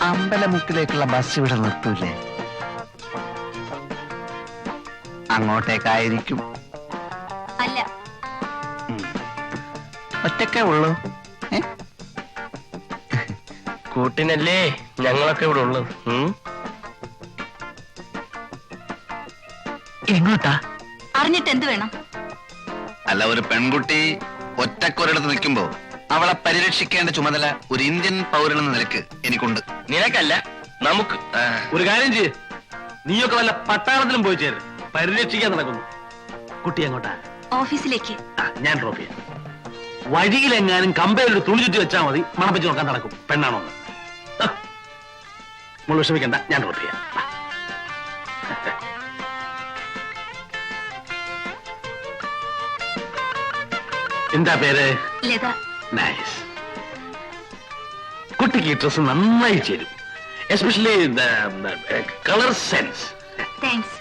അമ്പലമുക്കിലേക്കുള്ള bus ഇവിടെ നിർത്തൂലേ? അങ്ങോട്ടേക്കായിരിക്കും. അല്ല, ഒറ്റക്കേ ഉള്ളൂ. കൂട്ടിനല്ലേ ഞങ്ങളൊക്കെ ഇവിടെ ഉള്ളത്. എങ്ങോട്ടാ? അറിഞ്ഞിട്ട് എന്ത് വേണം? അല്ല, ഒരു പെൺകുട്ടി ഒറ്റക്കൊരിടത്ത് നിൽക്കുമ്പോ അവളെ പരിരക്ഷിക്കേണ്ട ചുമതല ഒരു ഇന്ത്യൻ പൗരനെന്ന നിലക്ക് എനിക്കുണ്ട്. നിനക്കല്ല, നമുക്ക്. ഒരു കാര്യം ചെയ്യ്, നീയൊക്കെ വല്ല പട്ടാളത്തിലും പോയി ചേരും. പരിരക്ഷിക്കാൻ നടക്കുന്നു. കുട്ടി എങ്ങോട്ടാ? ഓഫീസിലേക്ക്. ഞാൻ ഡ്രോപ്പ് ചെയ്യാം. വഴിയിലെങ്ങാനും കമ്പയിൽ ഒരു തുണി ചുറ്റി വെച്ചാൽ മതി, മണപ്പിച്ച് നോക്കാൻ നടക്കും. പെണ്ണാണോ? നമ്മൾ വിഷമിക്കണ്ട, ഞാൻ ഡ്രോപ്പ് ചെയ്യാം. എന്താ പേര്? ലത. നൈസ്. കുട്ടിക്ക് ഈ ഡ്രസ് നന്നായി ചേരും, എസ്പെഷ്യലി കളർ സെൻസ്. താങ്ക്സ്.